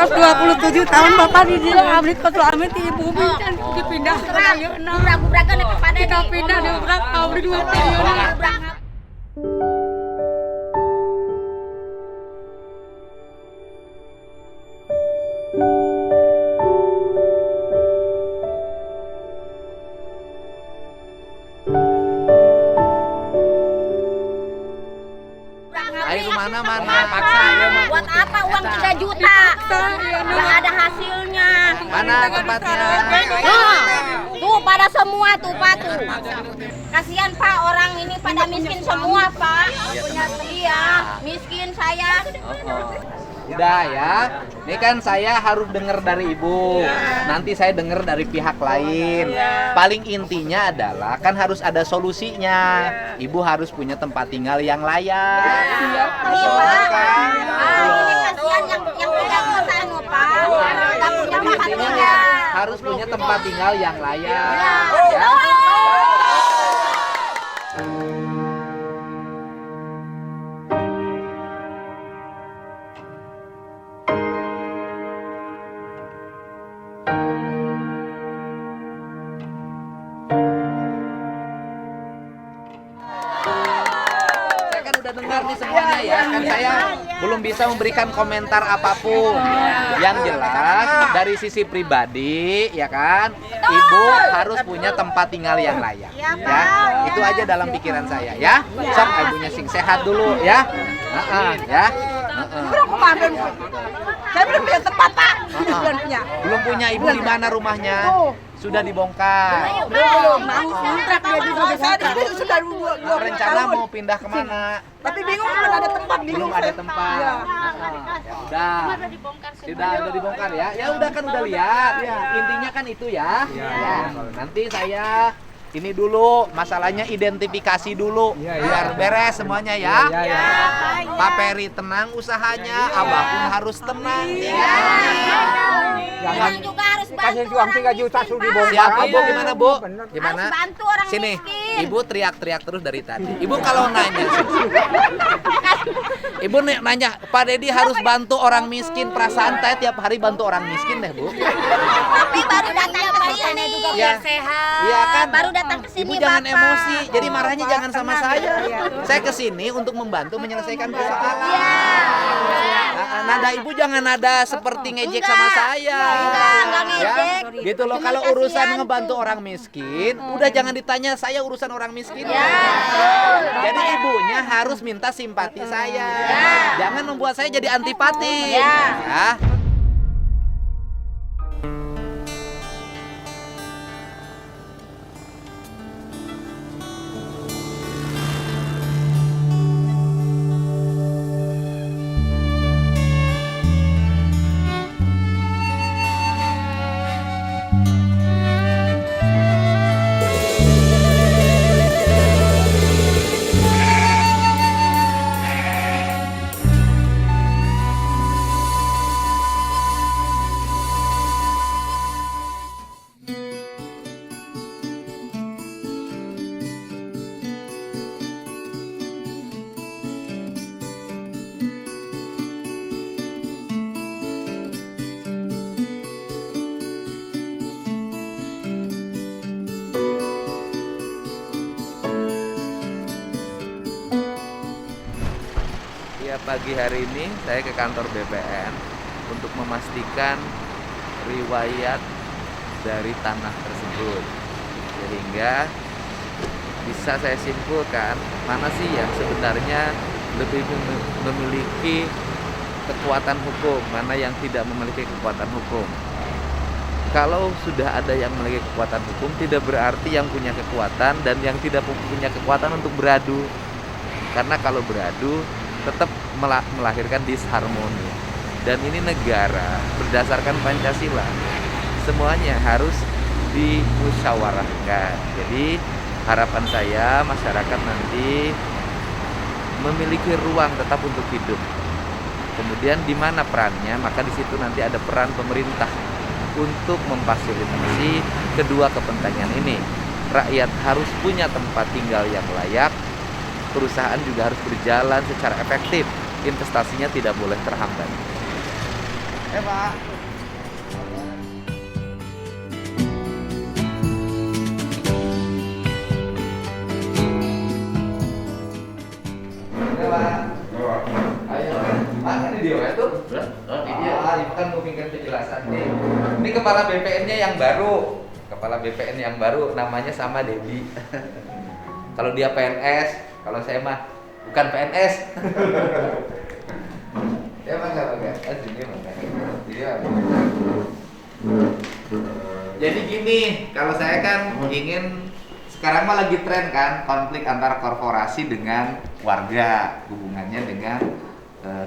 kos 27 tahun bapak di dia abdi kos suami ti ibu mincan dipindah ke ayeuna. Gubrak-gubrakan kepada Kita pindah di ubrak abdi 2 tahun. Ayo mana paksa ayo mah. Buat apa uang 3 juta? Nggak ada hasilnya. Mana tempatnya? Tuh pada semua tuh Pak tuh. Kasihan Pak, orang ini pada miskin semua Pak. Iya, miskin saya. Udah ya, ini kan saya harus dengar dari ibu, nanti saya dengar dari pihak lain. Paling intinya adalah kan harus ada solusinya. Ibu harus punya tempat tinggal yang layak. Iya Pak. Ini kasihan yang tidak bisa Pak. Nggak punya tempat tinggal. Harus punya tempat tinggal yang layak. Ya. Dengar nih semuanya ya, kan saya belum bisa memberikan komentar apapun. Yang jelas dari sisi pribadi ya kan, ibu harus punya tempat tinggal yang layak ya. Itu aja dalam pikiran saya ya. Sok ibunya sing sehat dulu ya. Ya. Saya belum punya tempat Pak. Belum punya. Ibu di mana rumahnya? Sudah dibongkar. Belum mau kontrak dia juga saya sudah 2 Rencana mau pindah kemana? Tapi bingung belum ada tempat Belum ada tempat. Ya udah. Sudah dibongkar ya. Ya udah kan udah lihat. Intinya kan itu ya. Nanti saya ini dulu masalahnya identifikasi dulu biar beres semuanya ya. Pak Peri tenang usahanya, Abah pun harus tenang. Orang juga harus Kasih bantu uang orang 3 juta miskin, sudah Pak. dibongkar. Siapa Bu? Gimana Bu? Gimana? Harus bantu orang Sini, miskin. Ibu teriak-teriak terus dari tadi. Ibu kalau nanya, Ibu nanya, Pak Dedi harus bantu orang miskin. Perasaan saya tiap hari bantu orang miskin deh Bu. Tapi baru datang ke sini juga Ya. biar sehat. Iya kan? Baru datang ke sini Ibu jangan Bapak. emosi. Jadi marahnya jangan sama saya. Saya kesini untuk membantu menyelesaikan persoalan. Nada Ibu jangan nada seperti ngejek sama saya. Enggak ngejek. Ya, gitu loh. Cuma Kalau kasihan urusan tuh. ngebantu orang miskin, udah jangan ditanya saya urusan orang miskin. Jadi ibunya harus minta simpati saya. Jangan membuat saya jadi antipati. Ya. Ya, pagi hari ini saya ke kantor BPN untuk memastikan riwayat dari tanah tersebut, sehingga bisa saya simpulkan mana sih yang sebenarnya lebih memiliki kekuatan hukum, mana yang tidak memiliki kekuatan hukum. Kalau sudah ada yang memiliki kekuatan hukum, tidak berarti yang punya kekuatan dan yang tidak punya kekuatan untuk beradu. Karena kalau beradu tetap melahirkan disharmoni. Dan ini negara berdasarkan Pancasila, semuanya harus dimusyawarahkan. Jadi harapan saya masyarakat nanti memiliki ruang tetap untuk hidup. Kemudian di mana perannya, maka di situ nanti ada peran pemerintah untuk memfasilitasi kedua kepentingan ini. Rakyat harus punya tempat tinggal yang layak, perusahaan juga harus berjalan secara efektif, investasinya tidak boleh terhambat. Pak. Ayo, ini dia ya tuh. Ini kan memberikan penjelasan nih. Ini kepala BPN-nya yang baru. Kepala BPN yang baru namanya sama Dedi. Kalau dia PNS, kalau saya mah bukan PNS. Ya Bang, sini Bang. Jadi gini, kalau saya kan ingin sekarang mah lagi tren kan konflik antara korporasi dengan warga, hubungannya dengan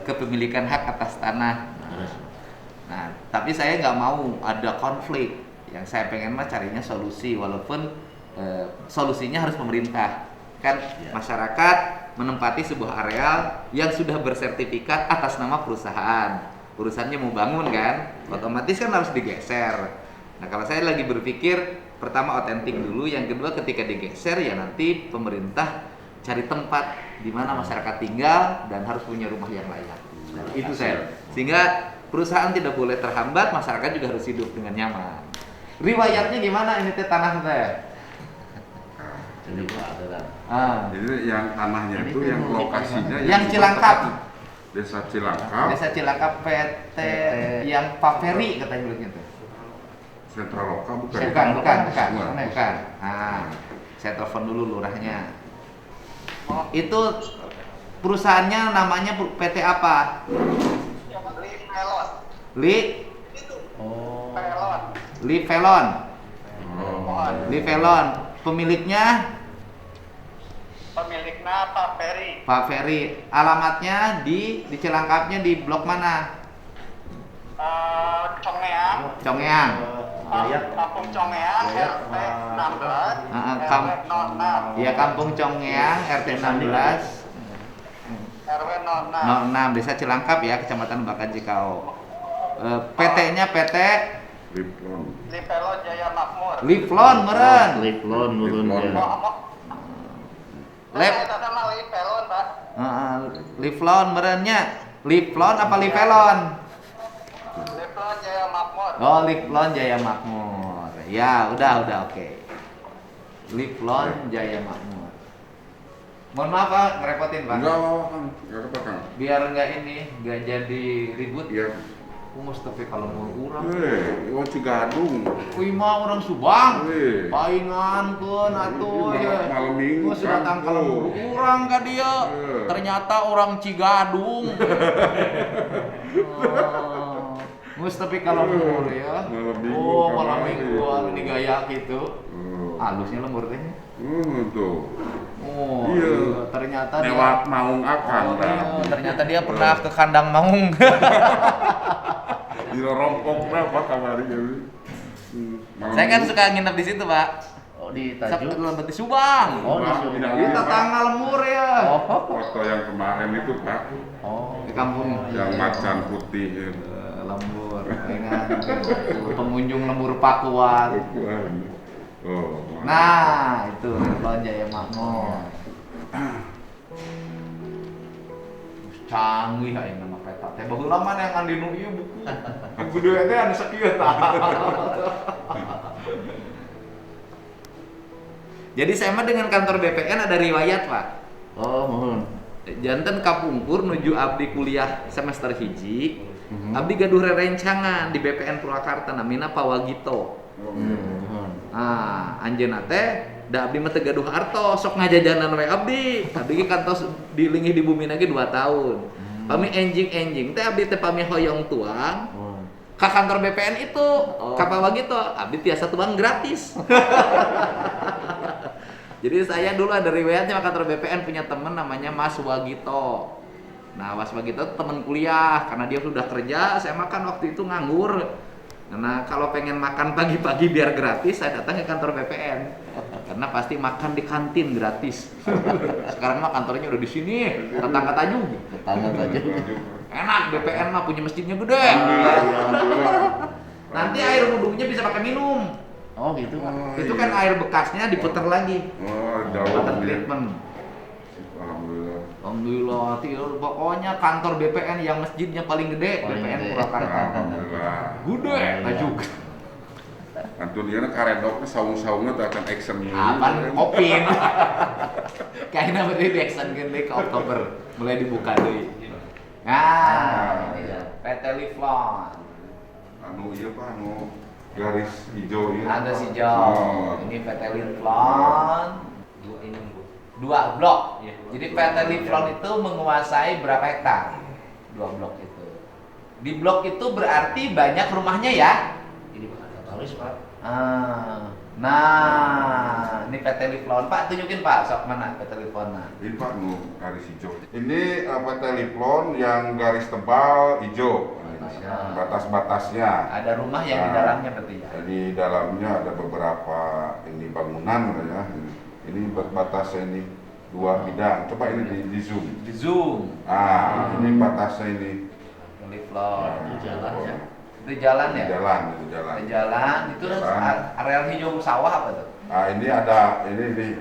kepemilikan hak atas tanah. Nah, tapi saya nggak mau ada konflik. Yang saya pengen mah carinya solusi, walaupun solusinya harus pemerintah. Kan masyarakat menempati sebuah areal yang sudah bersertifikat atas nama perusahaan. Perusahaannya mau bangun kan, otomatis kan harus digeser. Nah, kalau saya lagi berpikir, pertama otentik dulu, yang kedua ketika digeser ya nanti pemerintah cari tempat di mana masyarakat tinggal dan harus punya rumah yang layak. Nah, itu saya. Sehingga perusahaan tidak boleh terhambat, masyarakat juga harus hidup dengan nyaman. Riwayatnya gimana ini teh tanah teh? Jadi yang tanahnya itu yang lokasinya yang Cilangkap. Desa Cilangkap. Desa Cilangkap PT yang Pak Ferry katanya begitu. Sentral Loka bukan. Bukan. Nah, saya telepon dulu lurahnya. Itu perusahaannya namanya PT apa? Livelon. Livelon. Pemiliknya Pak Ferry. Alamatnya di Cilangkapnya di blok mana? Congeang. Kampung Congeang RT 16 RW 06. Ya, Kampung Congeang RT 16 RW 06 Desa Cilangkap ya, Kecamatan Bakan Cikau. PT-nya PT Livelon Jaya Makmur. Livelon meren. Livelon Livelon, Pak. Livelon merennya. Livelon apa Livelon? Livelon Jaya Makmur. Oh, Livelon Jaya Makmur. Ya, udah oke. Livelon Jaya Makmur. Mohon maaf Pak, ngerepotin Pak. Enggak apa-apa Kang. Biar nggak jadi ribut. Iya. Tapi kalau mau urang. Oh Cigadung. Mah orang Subang. Paingan Paingan atuh ya. Malam minggu. Sudah tangkal urang ka dia. Ternyata orang Cigadung. Mus tapi kalau lembur ya. Malam mingguan ini gaya gitu. Halusnya lembur teh. Tuh. Iya. Ternyata lewat Maung Akan. Ternyata dia pernah ke kandang Maung. Di rompok berapa kabarnya? Saya kan suka nginep di situ, Pak. Oh, di Tajuk. Di Subang. Oh, di Subang. Kita tanggal lembur ya. Foto yang kemarin itu Pak. Di kampung. Yang macan putih. Lembur, ingat. Pengunjung lembur Pakuan. Nah, itu Livelon Jaya Makmur. Canggih aing nama peta teh. Baheula mah yang andi nu ieu buku. Buku dua teh anu sakieu tah. Jadi saya mah dengan kantor BPN ada riwayat, Pak. Oh, mohon. Janten kapungkur nuju abdi kuliah semester hiji. Abdi gaduh rerencangan di BPN Purwakarta namina Pak Wagito. Anjeunna teh da abdi mah teu gaduh artos sok ngajajanan we abdi. Abdi ge kantos dilingih di bumi lagi 2 tahun. Pami enjing teh abdi teh pami hoyong tuang. Ka kantor BPN itu, ka Pak Wagito, abdi tiasa tuang gratis. Jadi saya dulu ada riwayatnya kantor BPN punya temen namanya Mas Wagito. Nah, Mas Wagito teman kuliah karena dia sudah kerja, saya makan waktu itu nganggur. Karena kalau pengen makan pagi-pagi biar gratis, saya datang ke kantor BPN. Karena pasti makan di kantin gratis. Sekarang mah kantornya udah di sini, tetangga Tanjung. Enak, BPN mah punya masjidnya gede. Nanti air wudhunya bisa pakai minum. Oh gitu Pak. Itu kan air bekasnya diputar lagi. Jauh. Treatment. Alhamdulillah. Alhamdulillah, pokoknya kantor BPN yang masjidnya paling gede, Paling BPN gede. Purwakarta. Alhamdulillah. Gede, juga. Antun dia karedoknya saung-saungnya tak akan action ini. Apaan opin? Kayaknya berarti di action gede ke Oktober mulai dibuka deh. Nah, ini ya, PT Livlon. Anu iya Pak, anu garis hijau ini. Ada si Jo. Oh. Ini PT Livlon. Dua blok. Jadi PT Livlon itu menguasai berapa hektar? 2 blok itu. Di blok itu berarti banyak rumahnya ya? Ini harus Pak. Nah, ini PT Livlon. Pak, tunjukin Pak, sok mana PT Livlon? Ini Pak, anu garis hijau. Ini PT Livlon yang garis tebal hijau. Batas-batasnya. Ada rumah yang di dalamnya berarti ya? Di dalamnya ada beberapa ini bangunan ya. Ini batasnya ini 2 bidang. Coba ini di zoom. Di zoom. Ini batasnya ini. Livlon. Itu jalan ya. Itu jalan ya? Itu jalan. Itu jalan. Itu areal hijau sawah apa tuh? Ini ada ini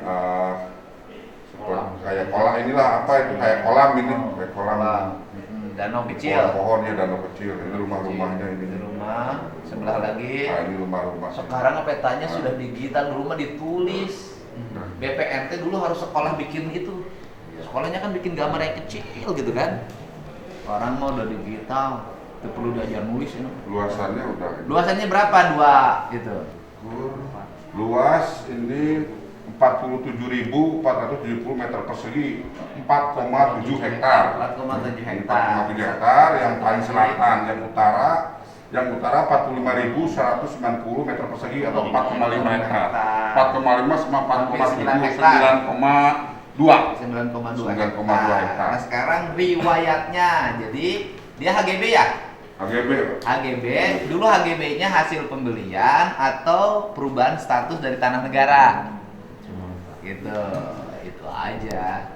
kayak kolam inilah apa itu kayak kolam ini, kayak kolam. Danau kecil. Pohonnya danau kecil. Ini rumah-rumahnya ini. Di rumah sebelah lagi. Ini rumah-rumah. Sekarang petanya sudah digital, rumah ditulis. BPN dulu harus sekolah bikin itu. Sekolahnya kan bikin gambar yang kecil gitu kan. Orang mau udah digital, itu perlu diajar nulis ini. Luasannya udah. Luasannya berapa? 2 gitu. Luas ini 47.470 meter persegi, 4,7 hektar. 4,7 hektar. 4,7 hektar yang paling selatan, yang utara 45.190 meter persegi atau 4,5 hektar. 4,5 sama 4,7 9,2. 9,2 hektar. Nah, sekarang riwayatnya. Jadi dia HGB ya? HGB. HGB, dulu HGB-nya hasil pembelian atau perubahan status dari tanah negara. Gitu. Itu aja.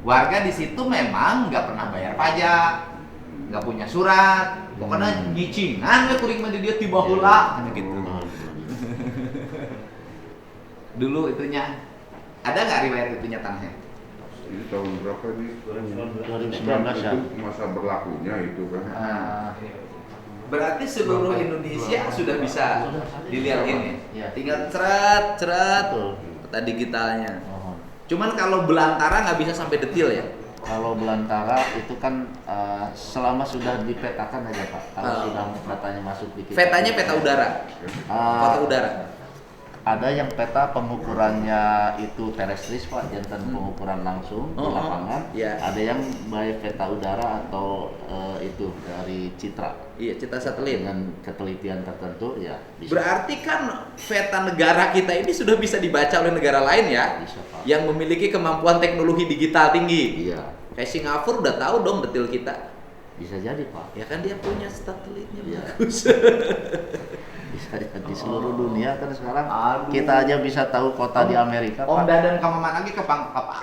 Warga di situ memang nggak pernah bayar pajak, nggak punya surat, pokoknya nyicingan we kuring mah di dia tiba heula gitu. Dulu itunya ada nggak riwayat itunya tanahnya? Ini tahun berapa ini? 2019 ya. Itu masa berlakunya itu kan. Berarti seluruh Indonesia sudah bisa dilihat ini. Ya. Tinggal ceret Betul. peta digitalnya. Oh. Cuman kalau belantara nggak bisa sampai detil ya. Kalau belantara itu kan selama sudah dipetakan aja Pak. Kalau sudah datanya masuk di kita. Petanya peta udara, foto udara. Ada yang peta pengukurannya itu terestris Pak, jantan pengukuran langsung di lapangan. Iya. Ada yang baik peta udara atau itu dari citra Iya, cita satelit. dengan ketelitian tertentu ya bisa. Berarti kan peta negara kita ini sudah bisa dibaca oleh negara lain ya, Bisa, Pak. yang memiliki kemampuan teknologi digital tinggi. Iya, Kayak Singapura udah tahu dong detil kita. bisa jadi Pak. Ya kan dia punya satelitnya Iya. bagus. Bisa di seluruh dunia kan sekarang. Aduh. Kita aja bisa tahu kota di Amerika Om Pak. Dadan Kamaman lagi ke apa?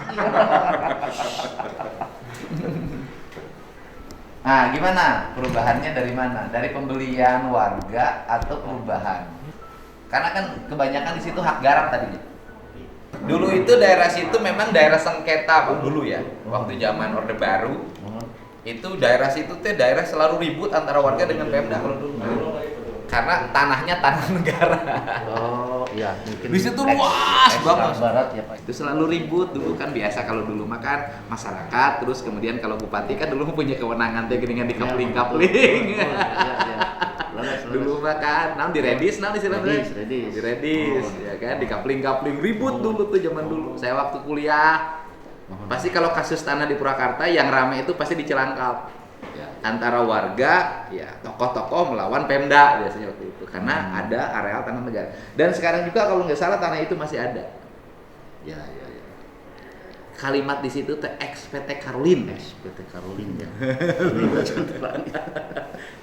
Nah, gimana perubahannya dari mana? Dari pembelian warga atau perubahan? Karena kan kebanyakan di situ hak garap tadinya. Dulu itu daerah situ memang daerah sengketa Pak, dulu ya. Waktu zaman Orde Baru, itu daerah situ teh daerah selalu ribut antara warga dengan Pemda kalau dulu. Karena tanahnya tanah negara. Oh, iya, mungkin Di situ luas banget. barat ya Pak. Itu selalu ribut dulu kan biasa kalau dulu makan masyarakat, terus kemudian kalau bupati kan dulu punya kewenangan teh geuningan di kapling-kapling. Dulu makan, di redis, Redis. di redis, ya kan, di kapling-kapling ribut dulu tuh zaman dulu. Saya waktu kuliah, pasti kalau kasus tanah di Purwakarta yang rame itu pasti di Cilangkap. Ya, antara warga, ya tokoh-tokoh melawan Pemda biasanya waktu itu, karena ada areal tanah negara. Dan sekarang juga kalau nggak salah tanah itu masih ada. Ya. Kalimat di situ teh XPT Karolin. PT Karolin ya.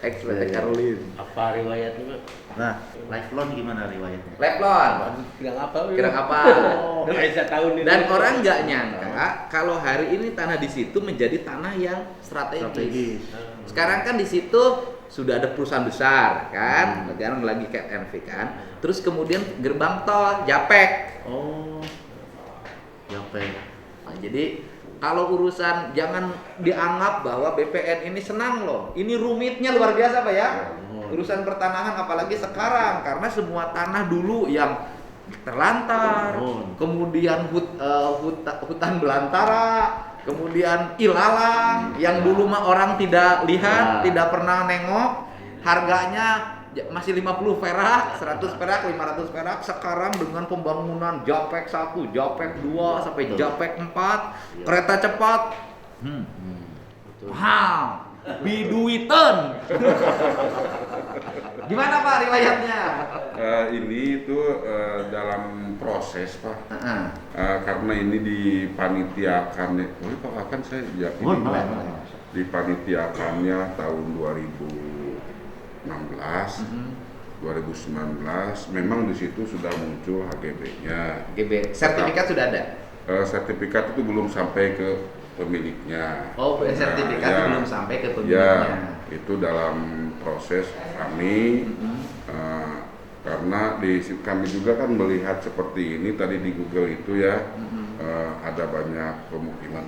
XPT Karolin. Apa riwayatnya Pak? Nah, Lifelon gimana riwayatnya? Leplon. Kira apa? Dan Oh. orang nggak nyangka kalau hari ini tanah di situ menjadi tanah yang strategis. Sekarang kan di situ sudah ada perusahaan besar kan, sekarang lagi kayak NV kan. Terus kemudian gerbang tol Japek. Oh. Japek. Nah, jadi Kalau urusan jangan dianggap bahwa BPN ini senang loh. Ini rumitnya luar biasa Pak ya. Urusan pertanahan apalagi sekarang karena semua tanah dulu yang terlantar, kemudian hutan belantara, kemudian ilalang yang dulu mah orang tidak lihat, tidak pernah nengok, harganya masih 50 perak, 100 perak, 500 perak. Sekarang dengan pembangunan Japek 1, Japek 2 sampai Japek 4, kereta cepat. Wow, biduiten. Gimana Pak riwayatnya? Ini itu dalam proses Pak. Karena ini dipanitiakan. Boleh Pak akan saya jawab ini Pak. Dipanitiakannya tahun 2019, memang di situ sudah muncul HGB-nya. Sertifikat sudah ada? Sertifikat itu belum sampai ke pemiliknya. Oh, sertifikat ya, belum sampai ke pemiliknya. Ya, itu dalam proses kami. Karena kami juga kan melihat seperti ini tadi di Google itu ya. Ada banyak pemukiman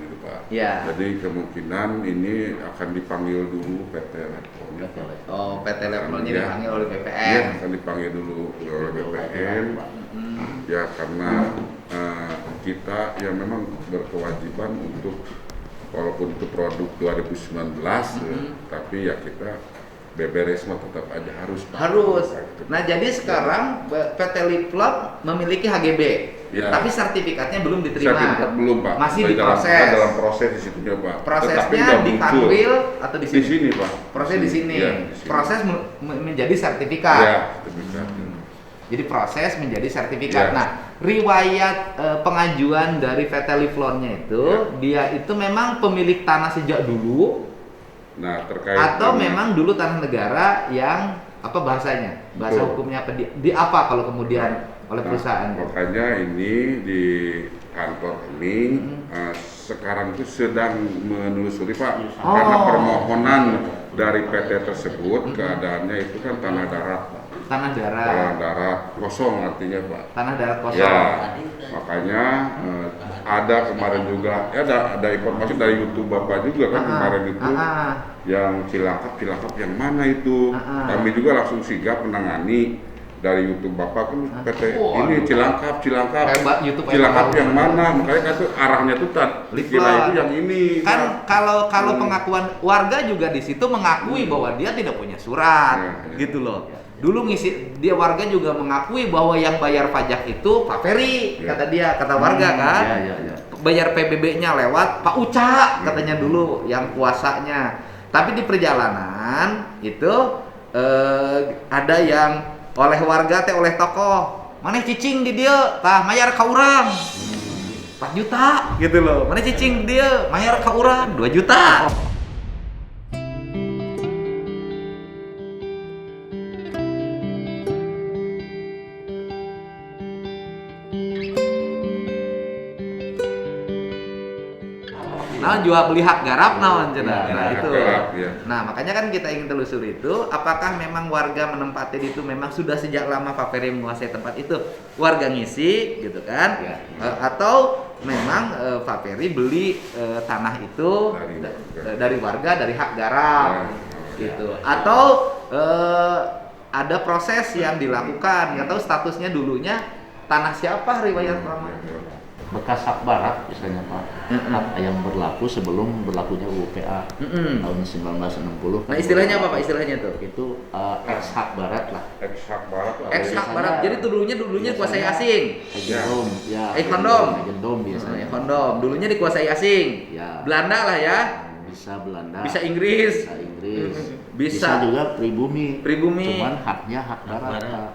itu Pak. Ya. Jadi kemungkinan ini akan dipanggil dulu PT Level. Oh, PT Levelnya dipanggil oleh BPN. Iya, akan dipanggil dulu oleh BPN. Ya karena kita yang memang berkewajiban untuk walaupun itu produk 2019 tapi ya kita beberes mah tetap aja harus. Nah jadi sekarang PT Liplot memiliki HGB, tapi sertifikatnya belum diterima. Sertifikat belum Pak. Masih diproses. Dalam proses di situ ya Pak. Prosesnya di Kanwil atau di sini? Di sini Pak. Proses di sini. Ya, proses menjadi sertifikat. Ya, sertifikat. Jadi proses menjadi sertifikat. Nah, riwayat pengajuan dari PT Liplotnya itu, dia itu memang pemilik tanah sejak dulu. Nah, terkait atau memang dulu tanah negara yang apa bahasanya? Bahasa hukumnya apa di apa kalau kemudian oleh perusahaan? Makanya ini di kantor ini sekarang itu sedang menelusuri Pak. Karena permohonan dari PT tersebut keadaannya itu kan tanah darat. Tanah darat. Tanah darat kosong artinya Pak. Tanah darat kosong. Ya, makanya ada kemarin juga, ya ada informasi dari YouTube Bapak juga kan kemarin itu yang cilangkap yang mana itu. Kami juga langsung sigap menangani dari YouTube Bapak kan PT ini cilangkap hebat, YouTube cilangkap yang mana, makanya itu arahnya tuh kira itu yang ini kan. Kalau pengakuan warga juga di situ mengakui bahwa dia tidak punya surat gitu loh. Dulu dia warga juga mengakui bahwa yang bayar pajak itu Pak Ferry, kata warga kan. Bayar PBB-nya lewat Pak Uca katanya dulu yang kuasanya. Tapi di perjalanan itu ada yang oleh warga oleh tokoh, mana cicing di dia, tah mayar ka urang 4 juta gitu loh. Mana cicing dia, mayar ka urang 2 juta. Nah, jual beli hak garap naon cenah. Nah, itu. Nah, makanya kan kita ingin telusuri itu apakah memang warga menempati itu memang sudah sejak lama Pak Ferry menguasai tempat itu. Warga ngisi gitu kan. Atau memang Pak Ferry beli tanah itu dari warga dari hak garap gitu. Atau ada proses yang dilakukan, atau statusnya dulunya tanah siapa riwayat lama. Bekas hak barat misalnya Pak, hak yang berlaku sebelum berlakunya UPA tahun 1960. Nah istilahnya apa Pak istilahnya tuh? Itu ex hak barat lah. Ex hak barat. Ex hak barat. Jadi dulunya kuasai asing. Egendom, ya. Egendom biasanya. Egendom. Dulunya dikuasai asing. Ya. Belanda lah ya. Bisa Belanda. Bisa Inggris. Bisa juga pribumi. Cuman haknya hak barat.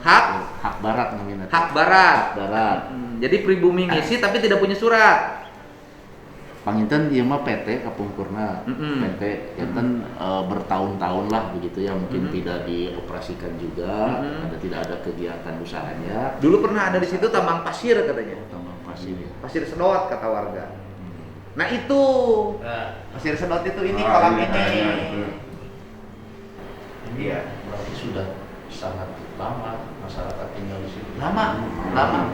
Hak barat namanya. Hak barat. Jadi pribumi ngisi tapi tidak punya surat. Panginten ieu mah PT kapungkurna. PT enten bertahun-tahun lah begitu ya, mungkin tidak dioperasikan juga, tidak ada kegiatan usahanya. Dulu pernah ada di situ tambang pasir katanya. Tambang pasir. Ya. Pasir sedot kata warga. Nah itu pasir sedot itu ini kolam ini. Iya, berarti sudah sangat lama masyarakat tinggal di situ. Lama.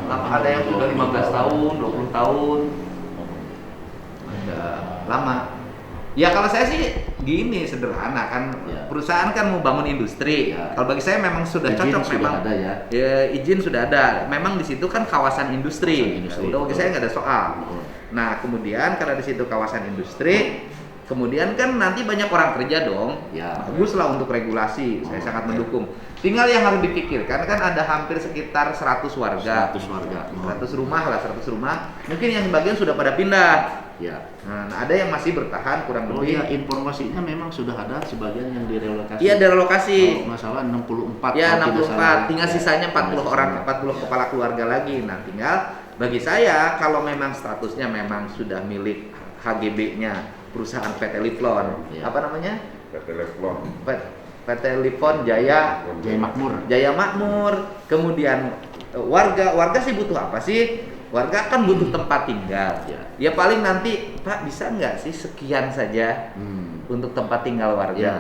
Ada yang sudah 15 tahun, 20 tahun. Udah lama. Ya kalau saya sih gini sederhana kan, Ya. perusahaan kan mau bangun industri. Ya. Kalau bagi saya memang sudah Izin cocok sudah memang. ada ya. Ya, izin sudah ada. Memang di situ kan kawasan industri. Kawasan industri, Udah bagi betul. saya nggak ada soal. Betul. Nah kemudian karena di situ kawasan industri, kemudian kan nanti banyak orang kerja dong. Ya. Bagus lah untuk regulasi. Saya sangat mendukung. Tinggal yang harus dipikirkan kan ada hampir sekitar 100 warga. 100 warga. 100 rumah lah, 100 rumah. Mungkin yang sebagian sudah pada pindah. Ya. Nah, ada yang masih bertahan kurang Oh lebih. ya, informasinya memang sudah ada sebagian yang direlokasi. Iya, ada relokasi. Kalau nggak salah 64. Ya, kalau tidak salah. 64. Tinggal sisanya 40 Tinggal orang, sisanya. 40 kepala keluarga lagi. Nah, tinggal bagi saya kalau memang statusnya memang sudah milik HGB-nya perusahaan PT Livlon. Ya. Apa namanya? PT Leflon. PT Livlon Jaya Jaya Makmur. Jaya Makmur. Kemudian warga sih butuh apa sih? Warga kan butuh tempat tinggal. Ya. Ya paling nanti, Pak bisa nggak sih sekian saja untuk tempat tinggal warga? Ya.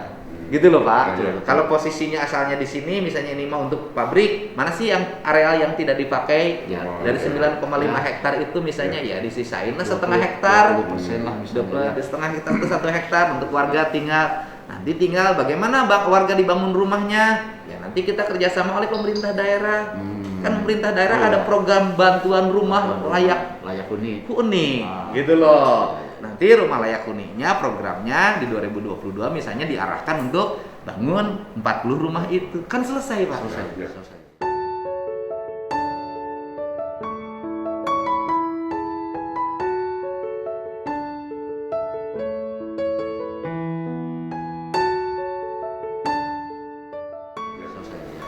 Gitu loh Pak. Ya, ya. Kalau posisinya asalnya di sini, misalnya ini mau untuk pabrik, mana sih yang areal yang tidak dipakai? Ya. Dari 9,5 Ya. hektar itu misalnya ya disisain lah 20% setengah hektar. 20% lah misalnya. Setengah hektar itu 1 hektar untuk warga tinggal. Nanti tinggal bagaimana warga dibangun rumahnya? Ya nanti kita kerjasama oleh pemerintah daerah. Kan pemerintah daerah ada program bantuan rumah layak huni. huni, Ah. gitu loh. Nanti rumah layak huninya programnya di 2022 misalnya diarahkan untuk bangun 40 rumah itu. Kan selesai Pak. Selesai.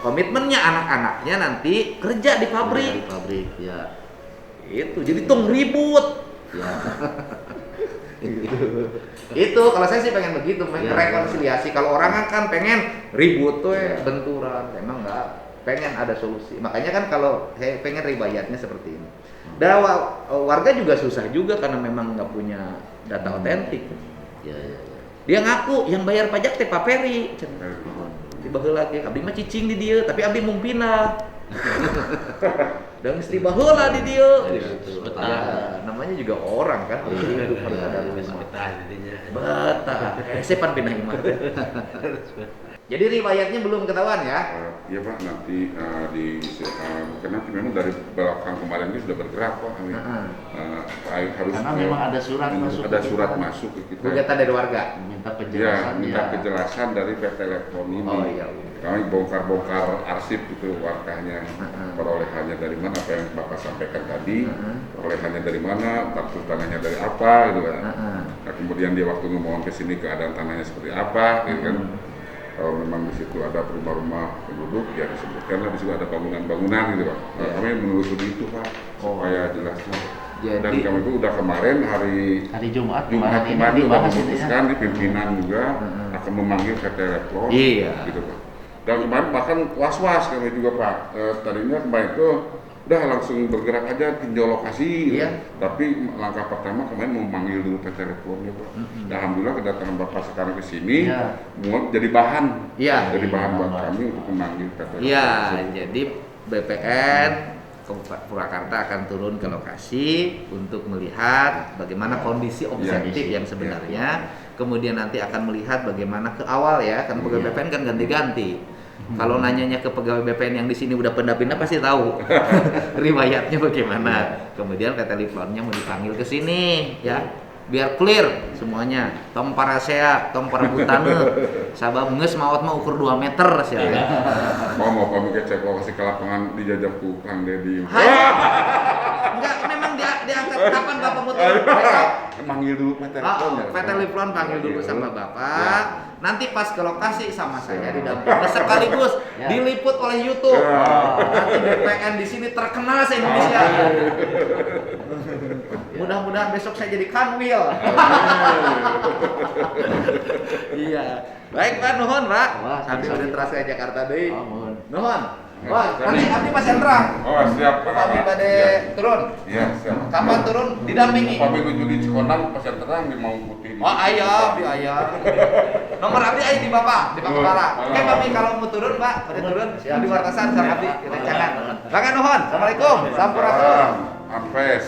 Komitmennya anak-anaknya nanti kerja di pabrik. Di pabrik, ya. Itu jadi tong ribut. Ya. Itu kalau saya sih pengen begitu, Ya. rekonsiliasi. Kalau orang kan pengen ribut tuh benturan, emang nggak pengen ada solusi. Makanya kan kalau saya pengen riwayatnya seperti ini. Dan warga juga susah juga karena memang nggak punya data otentik. Ya. Dia ngaku yang bayar pajak teh Pak Peri. Tiba lagi, abdi mah cicing di dia, tapi abdi mau pindah. Dan istri baheula di dia. Betah. Ya, namanya juga orang kan, hidup harus ada rumah. Betah. Saya pan pindah imah. Jadi riwayatnya belum ketahuan ya? Iya Pak, nanti karena nanti memang dari belakang kemarin ini sudah bergerak Pak. Harus Karena memang ada surat masuk. Ada surat masuk ke kita. Gugatan dari warga. Minta Ya, penjelasan. minta kejelasan dari PT Leflon ini. Oh iya. Kami bongkar-bongkar arsip itu warkahnya, perolehannya dari mana, apa yang Bapak sampaikan tadi, perolehannya dari mana, status tanahnya dari apa, gitu kan. Nah, kemudian dia waktu ngomong ke sini keadaan tanahnya seperti apa, gitu kan. Kalau memang di situ ada rumah-rumah penduduk, ya disebutkanlah di situ ada bangunan-bangunan gitu Pak. Nah, kami menelusuri itu Pak, supaya jelas. Dan Jadi kami itu udah kemarin hari Jumat Jumat ini kemarin udah dibahas ini ya. memutuskan di pimpinan juga akan memanggil PT Leflon, Iya. gitu Pak. Dan kemarin bahkan was-was kami juga Pak. Tadinya kemarin itu udah langsung bergerak aja tinjau lokasi. Iya. Tapi langkah pertama kemarin mau memanggil dulu PT Leflon ya Pak. Dan alhamdulillah kedatangan Bapak sekarang ke sini Iya. mau jadi bahan. Iya. Jadi bahan buat kami untuk memanggil PT Leflon. Iya, jadi BPN Kabupaten Purwakarta akan turun ke lokasi untuk melihat bagaimana kondisi objektif yang sebenarnya. Kemudian nanti akan melihat bagaimana ke awal ya, kan pegawai BPN kan ganti-ganti. Kalau nanyanya ke pegawai BPN yang di sini udah pindah-pindah pasti tahu riwayatnya bagaimana. Kemudian PT Livlonnya mau dipanggil ke sini ya. Biar clear semuanya. Tong para sea, tong para butane. Sabab geus maot mah ukur 2 meter sia. Mau kami cek lokasi ke lapangan dijajak ku Kang Dedi. Enggak, memang diangkat kapan Bapak mau turun? Besok. Manggil dulu PT Leflon ya. PT Livlon panggil dulu sama Bapak. Ya. Nanti pas ke lokasi sama saya didampingi sekaligus diliput oleh YouTube. Nanti BPN di sini terkenal se-Indonesia. Mudah-mudahan besok saya jadi kanwil. Iya. Baik Pak, nuhun Pak. Wah, Abdi sama-sama. udah terasa ke Jakarta deui. Oh, mohon. Nuhun. Wah, abdi Mas Hendra. Oh siap. Abdi bade Iya. turun. Iya siap. Kapan turun? Didampingi. Kami tuju di Cikondang pasar terang di Maung Putih. Oh ayah, bi ayah. Nomor abdi ayah di bapak, di Pak Kepala. Oke Bapak kalau mau turun Pak, pada turun. Di Wartasan sama abdi, kita jangan. Bangga nuhun. Assalamualaikum. Sampurasun. Ampes.